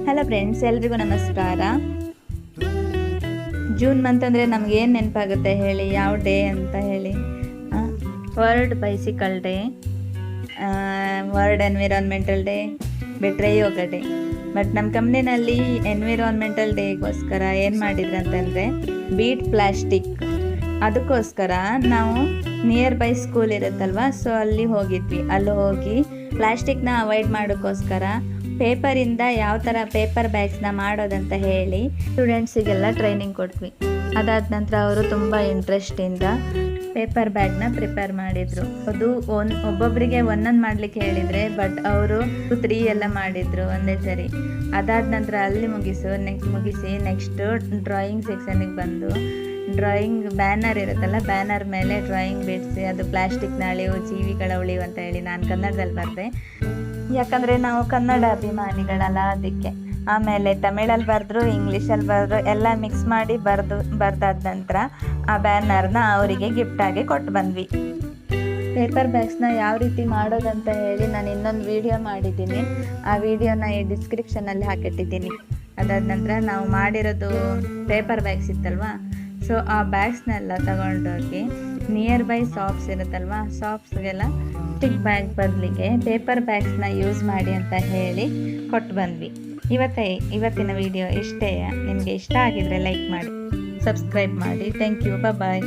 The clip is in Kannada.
ಹಲೋ ಫ್ರೆಂಡ್ಸ್, ಎಲ್ರಿಗೂ ನಮಸ್ಕಾರ. ಜೂನ್ ಮಂತ್ ಅಂದರೆ ನಮ್ಗೆ ಏನು ನೆನಪಾಗುತ್ತೆ ಹೇಳಿ? ಯಾವ ಡೇ ಅಂತ ಹೇಳಿ? World bicycle day, world environmental day, ಬಿಟ್ರೆ ಯೋಗ ಡೇ. ಬಟ್ ನಮ್ಮ ಕಂಪ್ನಿನಲ್ಲಿ ಎನ್ವಿರಾನ್ಮೆಂಟಲ್ ಡೇಗೋಸ್ಕರ ಏನು ಮಾಡಿದ್ರು ಅಂತಂದರೆ ಬೀಟ್ ಪ್ಲಾಸ್ಟಿಕ್. ಅದಕ್ಕೋಸ್ಕರ ನಾವು ನಿಯರ್ ಬೈ ಸ್ಕೂಲ್ ಇರುತ್ತಲ್ವ, ಸೊ ಅಲ್ಲಿ ಹೋಗಿದ್ವಿ. ಅಲ್ಲಿ ಹೋಗಿ ಪ್ಲಾಸ್ಟಿಕ್ನ ಅವಾಯ್ಡ್ ಮಾಡೋಕ್ಕೋಸ್ಕರ ಪೇಪರಿಂದ ಯಾವ ಥರ ಪೇಪರ್ ಬ್ಯಾಗ್ಸ್ನ ಮಾಡೋದಂತ ಹೇಳಿ ಸ್ಟೂಡೆಂಟ್ಸಿಗೆಲ್ಲ ಟ್ರೈನಿಂಗ್ ಕೊಟ್ವಿ. ಅದಾದ ನಂತರ ಅವರು ತುಂಬ ಇಂಟ್ರೆಸ್ಟಿಂದ ಪೇಪರ್ ಬ್ಯಾಗ್ನ ಪ್ರಿಪೇರ್ ಮಾಡಿದರು. ಅದು ಒಬ್ಬೊಬ್ಬರಿಗೆ ಒಂದೊಂದು ಮಾಡಲಿಕ್ಕೆ ಹೇಳಿದರೆ, ಬಟ್ ಅವರು 3 ಎಲ್ಲ ಮಾಡಿದರು ಒಂದೇ ಸರಿ. ಅದಾದ ನಂತರ ಅಲ್ಲಿ ಮುಗಿಸಿ ನೆಕ್ಸ್ಟು ಡ್ರಾಯಿಂಗ್ ಸೆಕ್ಷನಿಗೆ ಬಂದು ಡ್ರಾಯಿಂಗ್ ಬ್ಯಾನರ್ ಇರುತ್ತಲ್ಲ, ಬ್ಯಾನರ್ ಮೇಲೆ ಡ್ರಾಯಿಂಗ್ ಬಿಡಿಸಿ ಅದು ಪ್ಲಾಸ್ಟಿಕ್ನ ಅಳಿವು, ಜೀವಿಗಳ ಉಳಿವು ಅಂತ ಹೇಳಿ ನಾನು ಕನ್ನಡದಲ್ಲಿ ಬರೆದೆ. ಯಾಕಂದರೆ ನಾವು ಕನ್ನಡ ಅಭಿಮಾನಿಗಳಲ್ಲ, ಅದಕ್ಕೆ. ಆಮೇಲೆ ತಮಿಳಲ್ಲಿ ಬರೆದ್ರು, ಇಂಗ್ಲೀಷಲ್ಲಿ ಬರೆದ್ರು, ಎಲ್ಲ ಮಿಕ್ಸ್ ಮಾಡಿ ಬರ್ದಾದ ನಂತರ ಆ ಬ್ಯಾನರ್ನ ಅವರಿಗೆ ಗಿಫ್ಟಾಗಿ ಕೊಟ್ಟು ಬಂದ್ವಿ. ಪೇಪರ್ ಬ್ಯಾಗ್ಸ್ನ ಯಾವ ರೀತಿ ಮಾಡೋದಂತ ಹೇಳಿ ನಾನು ಇನ್ನೊಂದು ವಿಡಿಯೋ ಮಾಡಿದ್ದೀನಿ. ಆ ವಿಡಿಯೋನ ಈ ಡಿಸ್ಕ್ರಿಪ್ಷನಲ್ಲಿ ಹಾಕಿಟ್ಟಿದ್ದೀನಿ. ಅದಾದ ನಂತರ ನಾವು ಮಾಡಿರೋದು ಪೇಪರ್ ಬ್ಯಾಗ್ಸ್ ಇತ್ತಲ್ವ, ಸೊ ಆ ಬ್ಯಾಗ್ಸ್ನೆಲ್ಲ ತಗೊಂಡೋಗಿ ನಿಯರ್ ಬೈ ಶಾಪ್ಸ್ ಇರುತ್ತಲ್ವ, ಶಾಪ್ಸ್ಗೆಲ್ಲ ಸ್ಟಿಕ್ ಬ್ಯಾಗ್ ಬದಲಿಗೆ ಪೇಪರ್ ಬ್ಯಾಗ್ಸ್ನ ಯೂಸ್ ಮಾಡಿ ಅಂತ ಹೇಳಿ ಕೊಟ್ಟು ಬಂದ್ವಿ. ಇವತ್ತಿನ ವಿಡಿಯೋ ಇಷ್ಟೇ. ನಿಮಗೆ ಇಷ್ಟ ಆಗಿದ್ರೆ ಲೈಕ್ ಮಾಡಿ, ಸಬ್ಸ್ಕ್ರೈಬ್ ಮಾಡಿ. Thank you, bye.